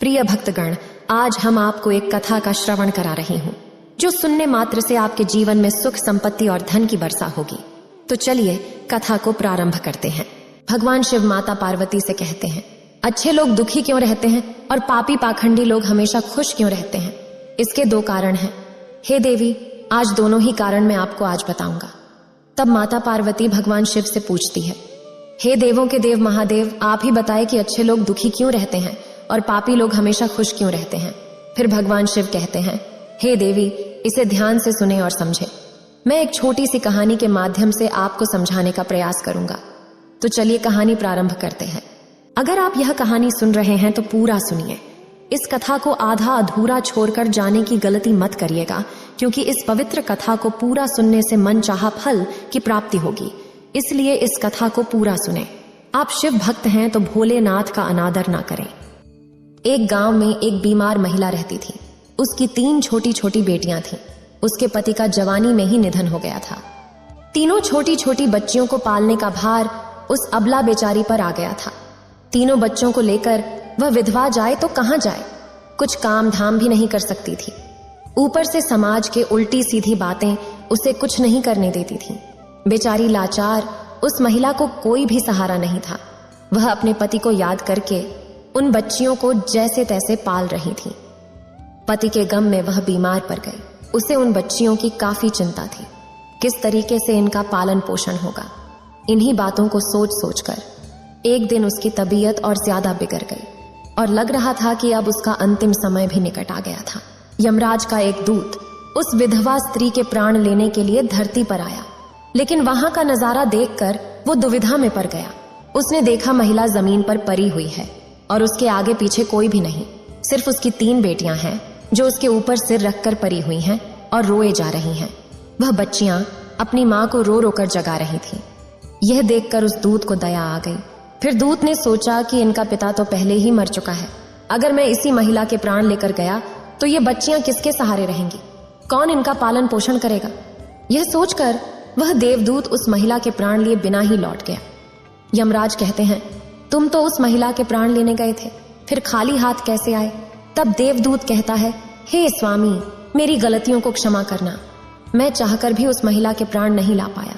प्रिय भक्तगण, आज हम आपको एक कथा का श्रवण करा रही हूँ जो सुनने मात्र से आपके जीवन में सुख, संपत्ति और धन की वर्षा होगी। तो चलिए कथा को प्रारंभ करते हैं। भगवान शिव माता पार्वती से कहते हैं, अच्छे लोग दुखी क्यों रहते हैं और पापी पाखंडी लोग हमेशा खुश क्यों रहते हैं? इसके 2 कारण हैं। हे देवी, आज दोनों ही कारण मैं आपको आज बताऊंगा। तब माता पार्वती भगवान शिव से पूछती है, हे देवों के देव महादेव, आप ही बताएं कि अच्छे लोग दुखी क्यों रहते हैं और पापी लोग हमेशा खुश क्यों रहते हैं? फिर भगवान शिव कहते हैं, हे देवी, इसे ध्यान से सुने और समझे। मैं एक छोटी सी कहानी के माध्यम से आपको समझाने का प्रयास करूंगा। तो चलिए कहानी प्रारंभ करते हैं। अगर आप यह कहानी सुन रहे हैं तो पूरा सुनिए। इस कथा को आधा अधूरा छोड़कर जाने की गलती मत करिएगा, क्योंकि इस पवित्र कथा को पूरा सुनने से मन चाहा फल की प्राप्ति होगी। इसलिए इस कथा को पूरा सुने। आप शिव भक्त हैं तो भोलेनाथ का अनादर ना करें। एक गांव में एक बीमार महिला रहती थी। उसकी 3 छोटी छोटी बेटियां थीं। उसके पति का जवानी में ही निधन हो गया था। तीनों छोटी छोटी बच्चियों को पालने का भार उस अबला बेचारी पर आ गया था। तीनों बच्चों को लेकर वह विधवा जाए तो कहां जाए? कुछ काम धाम भी नहीं कर सकती थी। ऊपर से समाज के उल्टी सीधी बातें उसे कुछ नहीं करने देती थी। बेचारी लाचार, उस महिला को कोई भी सहारा नहीं था। वह अपने पति को याद करके उन बच्चियों को जैसे तैसे पाल रही थी। पति के गम में वह बीमार पड़ गई। उसे उन बच्चियों की काफी चिंता थी। किस तरीके से इनका पालन पोषण होगा? इन्हीं बातों को सोच सोचकर एक दिन उसकी तबीयत और ज्यादा बिगड़ गई और लग रहा था कि अब उसका अंतिम समय भी निकट आ गया था। यमराज का एक दूत उस विधवा स्त्री के प्राण लेने के लिए धरती पर आया, लेकिन वहां का नजारा देखकर वो दुविधा में पड़ गया। उसने देखा महिला जमीन पर पड़ी हुई है और उसके आगे पीछे कोई भी नहीं। सिर्फ उसकी 3 बेटियां हैं जो उसके ऊपर सिर रखकर पड़ी हुई हैं और रोए जा रही हैं। वह बच्चियां अपनी मां को रो रो कर जगा रही थीं। यह देखकर उस दूत को दया आ गई। फिर दूत ने सोचा कि इनका पिता तो पहले ही मर चुका है। अगर मैं इसी महिला के प्राण लेकर गया तो ये बच्चियां किसके सहारे रहेंगी? कौन इनका पालन पोषण करेगा? यह सोचकर वह देवदूत उस महिला के प्राण लिए बिना ही लौट गया। यमराज कहते हैं, तुम तो उस महिला के प्राण लेने गए थे, फिर खाली हाथ कैसे आए? तब देवदूत कहता है, हे स्वामी, मेरी गलतियों को क्षमा करना। मैं चाहकर भी उस महिला के प्राण नहीं ला पाया।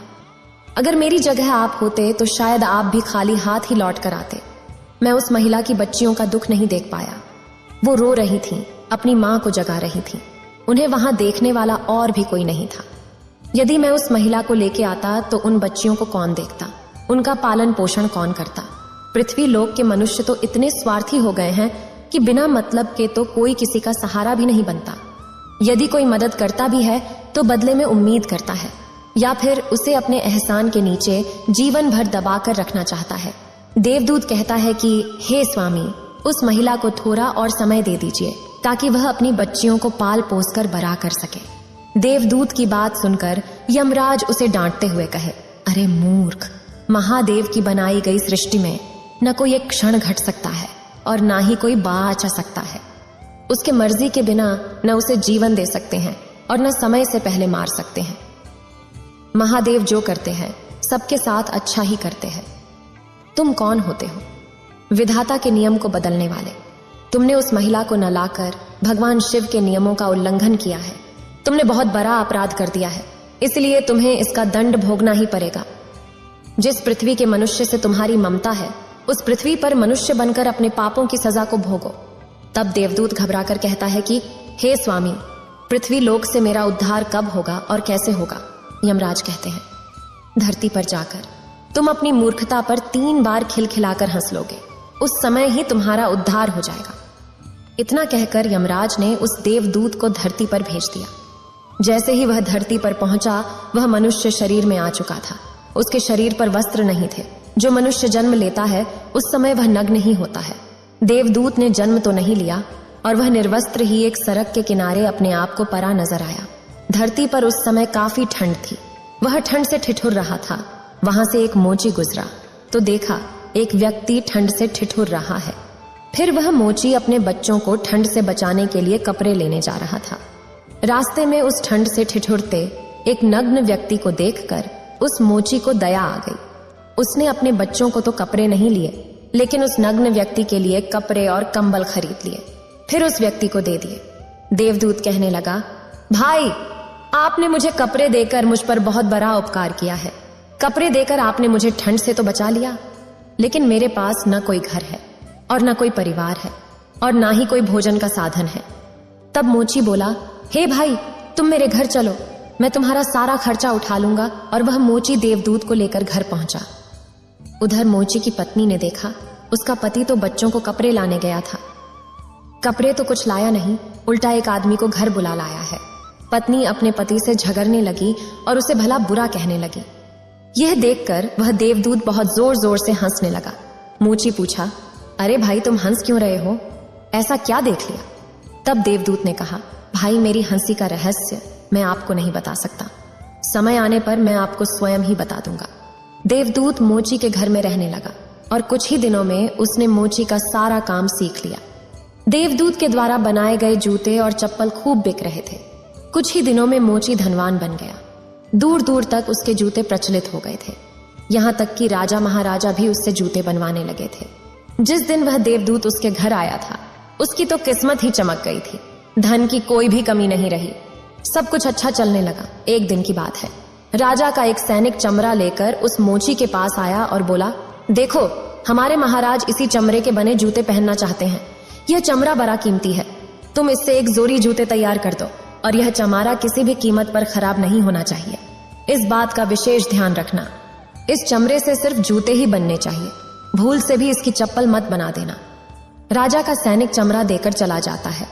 अगर मेरी जगह आप होते तो शायद आप भी खाली हाथ ही लौट कर आते। मैं उस महिला की बच्चियों का दुख नहीं देख पाया। वो रो रही थी, अपनी मां को जगा रही थी। उन्हें वहां देखने वाला और भी कोई नहीं था। यदि मैं उस महिला को लेके आता तो उन बच्चियों को कौन देखता? उनका पालन पोषण कौन करता? पृथ्वी लोक के मनुष्य तो इतने स्वार्थी हो गए हैं कि बिना मतलब के तो कोई किसी का सहारा भी नहीं बनता। यदि कोई मदद करता भी है तो बदले में उम्मीद करता है, या फिर उसे अपने एहसान के नीचे जीवन भर दबाकर रखना चाहता है। देवदूत कहता है कि हे स्वामी, उस महिला को थोड़ा और समय दे दीजिए ताकि वह अपनी बच्चियों को पाल पोस कर बड़ा कर सके। देवदूत की बात सुनकर यमराज उसे डांटते हुए कहे, अरे मूर्ख, महादेव की बनाई गई सृष्टि में न कोई एक क्षण घट सकता है और ना ही कोई बाँच सकता है। उसके मर्जी के बिना न उसे जीवन दे सकते हैं और न समय से पहले मार सकते हैं। महादेव जो करते हैं सबके साथ अच्छा ही करते हैं। तुम कौन होते हो? विधाता के नियम को बदलने वाले। तुमने उस महिला को न लाकर भगवान शिव के नियमों का उल्लंघन किया है। तुमने बहुत बड़ा अपराध कर दिया है, इसलिए तुम्हें इसका दंड भोगना ही पड़ेगा। जिस पृथ्वी के मनुष्य से तुम्हारी ममता है, उस पृथ्वी पर मनुष्य बनकर अपने पापों की सजा को भोगो। तब देवदूत घबराकर कहता है कि हे स्वामी, पृथ्वी लोक से मेरा उद्धार कब होगा और कैसे होगा? यमराज कहते हैं, धरती पर जाकर तुम अपनी मूर्खता पर 3 बार खिलखिलाकर हंस लोगे। उस समय ही तुम्हारा उद्धार हो जाएगा। इतना कहकर यमराज ने उस देवदूत को धरती पर भेज दिया। जैसे ही वह धरती पर पहुंचा, वह मनुष्य शरीर में आ चुका था। उसके शरीर पर वस्त्र नहीं थे। जो मनुष्य जन्म लेता है उस समय वह नग्न ही होता है। देवदूत ने जन्म तो नहीं लिया और वह निर्वस्त्र ही एक सड़क के किनारे अपने आप को पड़ा नजर आया। धरती पर उस समय काफी ठंड थी। वह ठंड से ठिठुर रहा था। वहां से एक मोची गुजरा तो देखा एक व्यक्ति ठंड से ठिठुर रहा है। फिर वह मोची अपने बच्चों को ठंड से बचाने के लिए कपड़े लेने जा रहा था। रास्ते में उस ठंड से ठिठुरते एक नग्न व्यक्ति को देखकर उस मोची को दया आ गई। उसने अपने बच्चों को तो कपड़े नहीं लिए, लेकिन उस नग्न व्यक्ति के लिए कपड़े और कंबल खरीद लिए। फिर उस व्यक्ति को दे दिए। देवदूत कहने लगा, भाई, आपने मुझे कपड़े देकर मुझ पर बहुत बड़ा उपकार किया है। कपड़े देकर आपने मुझे ठंड से तो बचा लिया, लेकिन मेरे पास न कोई घर है और न कोई परिवार है और ना ही कोई भोजन का साधन है। तब मोची बोला, हे भाई, तुम मेरे घर चलो, मैं तुम्हारा सारा खर्चा उठा लूंगा। और वह मोची देवदूत को लेकर घर पहुंचा। उधर मोची की पत्नी ने देखा उसका पति तो बच्चों को कपड़े लाने गया था। कपड़े तो कुछ लाया नहीं, उल्टा एक आदमी को घर बुला लाया है। पत्नी अपने पति से झगड़ने लगी और उसे भला बुरा कहने लगी। यह देखकर वह देवदूत बहुत जोर जोर से हंसने लगा। मोची पूछा, अरे भाई, तुम हंस क्यों रहे हो? ऐसा क्या देख लिया? तब देवदूत ने कहा, भाई, मेरी हंसी का रहस्य मैं आपको नहीं बता सकता। समय आने पर मैं आपको स्वयं ही बता दूंगा। देवदूत मोची के घर में रहने लगा और कुछ ही दिनों में उसने मोची का सारा काम सीख लिया। देवदूत के द्वारा बनाए गए जूते और चप्पल खूब बिक रहे थे। कुछ ही दिनों में मोची धनवान बन गया। दूर दूर तक उसके जूते प्रचलित हो गए थे। यहाँ तक कि राजा महाराजा भी उससे जूते बनवाने लगे थे। जिस दिन वह देवदूत उसके घर आया था, उसकी तो किस्मत ही चमक गई थी। धन की कोई भी कमी नहीं रही। सब कुछ अच्छा चलने लगा। एक दिन की बात है, राजा का एक सैनिक चमड़ा लेकर उस मोची के पास आया और बोला, देखो, हमारे महाराज इसी चमड़े के बने जूते पहनना चाहते हैं। यह चमड़ा बड़ा कीमती है। तुम इससे एक जोड़ी जूते तैयार कर दो और यह चमारा किसी भी कीमत पर खराब नहीं होना चाहिए। इस बात का विशेष ध्यान रखना। इस चमड़े से सिर्फ जूते ही बनने चाहिए। भूल से भी इसकी चप्पल मत बना देना। राजा का सैनिक चमड़ा देकर चला जाता है।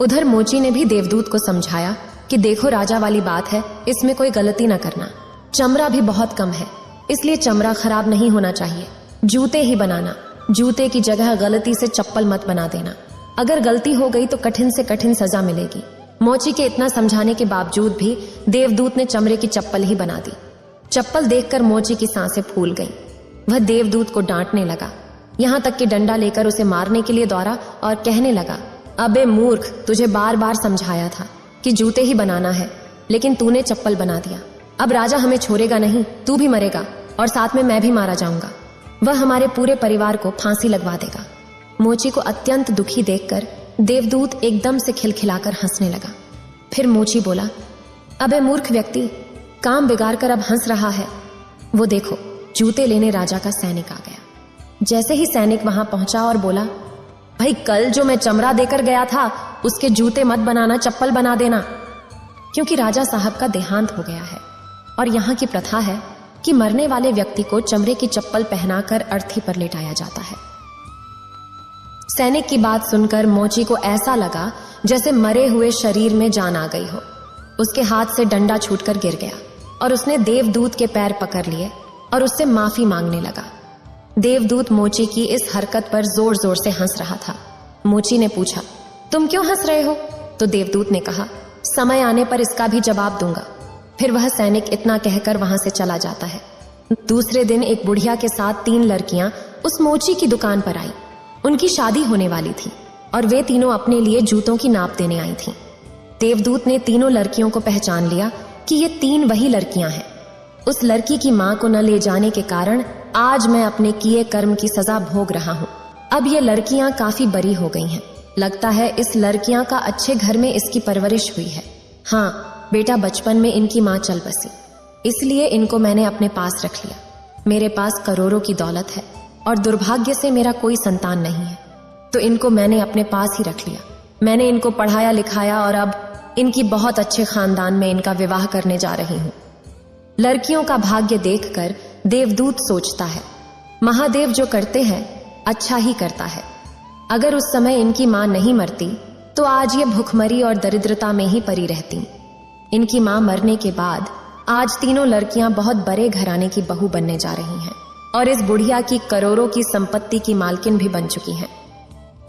उधर मोची ने भी देवदूत को समझाया कि देखो, राजा वाली बात है, इसमें कोई गलती ना करना। चमड़ा भी बहुत कम है, इसलिए चमड़ा खराब नहीं होना चाहिए। जूते ही बनाना। जूते की जगह गलती से चप्पल मत बना देना। अगर गलती हो गई तो कठिन से कठिन सजा मिलेगी। मोची के इतना समझाने के बावजूद भी देवदूत ने चमड़े की चप्पल ही बना दी। चप्पल देखकर मोची की सांसें फूल गईं। वह देवदूत को डांटने लगा, यहाँ तक कि डंडा लेकर उसे मारने के लिए दौड़ा और कहने लगा, अबे मूर्ख, तुझे बार बार समझाया था कि जूते ही बनाना है, लेकिन तूने चप्पल बना दिया। अब राजा हमें छोड़ेगा नहीं, तू भी मरेगा और साथ में मैं भी मारा जाऊंगा। वह हमारे पूरे परिवार को फांसी लगवा देगा। मोची को अत्यंत दुखी देखकर देवदूत एकदम से खिलखिलाकर हंसने लगा। फिर मोची बोला, अबे मूर्ख व्यक्ति, काम बिगाड़ कर अब हंस रहा है। वो देखो, जूते लेने राजा का सैनिक आ गया। जैसे ही सैनिक वहां पहुंचा और बोला, भाई, कल जो मैं चमड़ा देकर गया था उसके जूते मत बनाना, चप्पल बना देना। क्योंकि राजा साहब का देहांत हो गया है और यहाँ की प्रथा है कि मरने वाले व्यक्ति को चमड़े की चप्पल पहनाकर अर्थी पर लेटाया जाता है। सैनिक की बात सुनकर मोची को ऐसा लगा जैसे मरे हुए शरीर में जान आ गई हो। उसके हाथ से डंडा छूटकर गिर गया और उसने देवदूत के पैर पकड़ लिए और उससे माफी मांगने लगा। देवदूत मोची की इस हरकत पर जोर जोर से हंस रहा था। मोची ने पूछा, तुम क्यों हंस रहे हो? तो देवदूत ने कहा, समय आने पर इसका भी जवाब दूंगा। फिर वह सैनिक इतना कहकर वहां से चला जाता है। दूसरे दिन एक बुढ़िया के साथ 3 लड़कियां उस मोची की दुकान पर आई। उनकी शादी होने वाली थी और वे तीनों अपने लिए जूतों की नाप देने आई थीं। देवदूत ने तीनों लड़कियों को पहचान लिया कि ये 3 वही लड़कियां हैं। उस लड़की की मां को न ले जाने के कारण आज मैं अपने किए कर्म की सजा भोग रहा हूं। अब ये लड़कियां काफी बड़ी हो गई हैं। लगता है इस लड़कियां का अच्छे घर में इसकी परवरिश हुई है। हाँ बेटा, बचपन में इनकी मां चल बसी, इसलिए इनको मैंने अपने पास रख लिया। मेरे पास करोड़ों की दौलत है और दुर्भाग्य से मेरा कोई संतान नहीं है, तो इनको मैंने अपने पास ही रख लिया। मैंने इनको पढ़ाया लिखाया और अब इनकी बहुत अच्छे खानदान में इनका विवाह करने जा रही हूं। लड़कियों का भाग्य देखकर देवदूत सोचता है, महादेव जो करते हैं अच्छा ही करता है। अगर उस समय इनकी मां नहीं मरती तो आज ये भुखमरी और दरिद्रता में ही पड़ी रहती। इनकी मां मरने के बाद आज तीनों लड़कियां बहुत बड़े घराने की बहू बनने जा रही हैं और इस बुढ़िया की करोड़ों की संपत्ति की मालकिन भी बन चुकी हैं।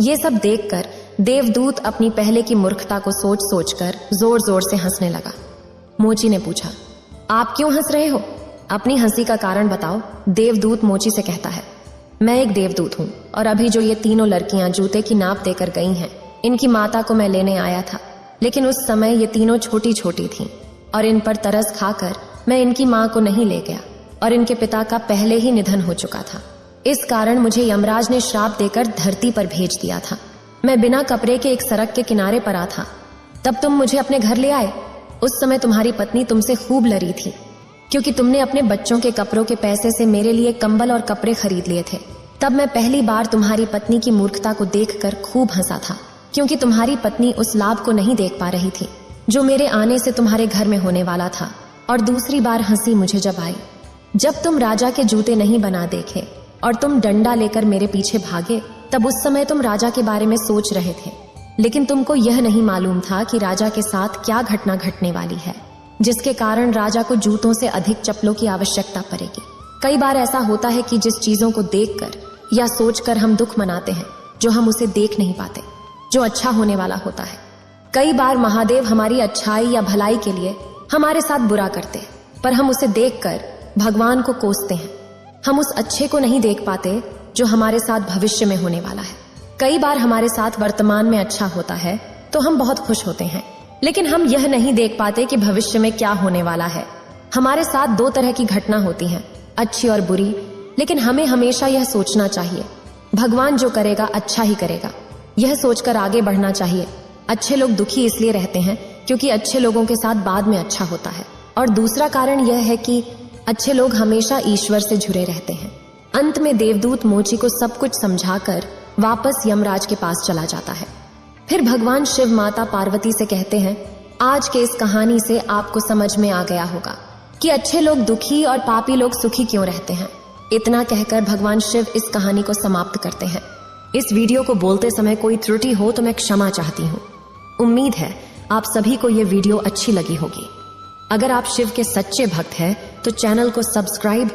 ये सब देखकर देवदूत अपनी पहले की मूर्खता को सोच सोचकर जोर जोर से हंसने लगा। मोची ने पूछा, आप क्यों हंस रहे हो? अपनी हंसी का कारण बताओ। देवदूत मोची से कहता है, मैं एक देवदूत हूं और अभी जो ये तीनों लड़कियां जूते की नाप देकर गई हैं, इनकी माता को मैं लेने आया था, लेकिन उस समय ये तीनों छोटी छोटी थीं और इन पर तरस खाकर मैं इनकी मां को नहीं ले गया और इनके पिता का पहले ही निधन हो चुका था। इस कारण मुझे यमराज ने श्राप देकर धरती पर भेज दिया था। मैं बिना कपड़े के एक सड़क के किनारे पड़ा था। तब तुम मुझे अपने घर ले आए। उस समय तुम्हारी पत्नी तुमसे खूब लड़ी थी, क्योंकि तुमने अपने बच्चों के कपड़ों के पैसे से मेरे लिए कंबल और कपड़े खरीद लिए थे। तब मैं पहली बार तुम्हारी पत्नी की मूर्खता को देखकर खूब हंसा था, क्योंकि तुम्हारी पत्नी उस लाभ को नहीं देख पा रही थी जो मेरे आने से तुम्हारे घर में होने वाला था। और दूसरी बार हंसी मुझे जब आई, जब तुम राजा के जूते नहीं बना देखे और तुम डंडा लेकर मेरे पीछे भागे। तब उस समय तुम राजा के बारे में सोच रहे थे, लेकिन तुमको यह नहीं मालूम था कि राजा के साथ क्या घटना घटने वाली है, जिसके कारण राजा को जूतों से अधिक चप्पलों की आवश्यकता पड़ेगी। कई बार ऐसा होता है कि जिस चीजों को देखकर या सोचकर हम दुख मनाते हैं, जो हम उसे देख नहीं पाते, जो अच्छा होने वाला होता है। कई बार महादेव हमारी अच्छाई या भलाई के लिए हमारे साथ बुरा करते हैं, पर हम उसे देखकर भगवान को कोसते हैं। हम उस अच्छे को नहीं देख पाते जो हमारे साथ भविष्य में होने वाला है। कई बार हमारे साथ वर्तमान में अच्छा होता है तो हम बहुत खुश होते हैं, लेकिन हम यह नहीं देख पाते कि भविष्य में क्या होने वाला है। हमारे साथ दो तरह की घटना होती हैं, अच्छी और बुरी, लेकिन हमें हमेशा यह सोचना चाहिए भगवान जो करेगा अच्छा ही करेगा। यह सोचकर आगे बढ़ना चाहिए। अच्छे लोग दुखी इसलिए रहते हैं क्योंकि अच्छे लोगों के साथ बाद में अच्छा होता है, और दूसरा कारण यह है कि अच्छे लोग हमेशा ईश्वर से जुड़े रहते हैं। अंत में देवदूत मोची को सब कुछ समझाकर वापस यमराज के पास चला जाता है। फिर भगवान शिव माता पार्वती से कहते हैं, आज के इस कहानी से आपको समझ में आ गया होगा कि अच्छे लोग दुखी और पापी लोग सुखी क्यों रहते हैं। इतना कहकर भगवान शिव इस कहानी को समाप्त करते हैं। इस वीडियो को बोलते समय कोई त्रुटि हो तो मैं क्षमा चाहती हूँ। उम्मीद है आप सभी को ये वीडियो अच्छी लगी होगी। अगर आप शिव के सच्चे भक्त हैं तो चैनल को सब्सक्राइब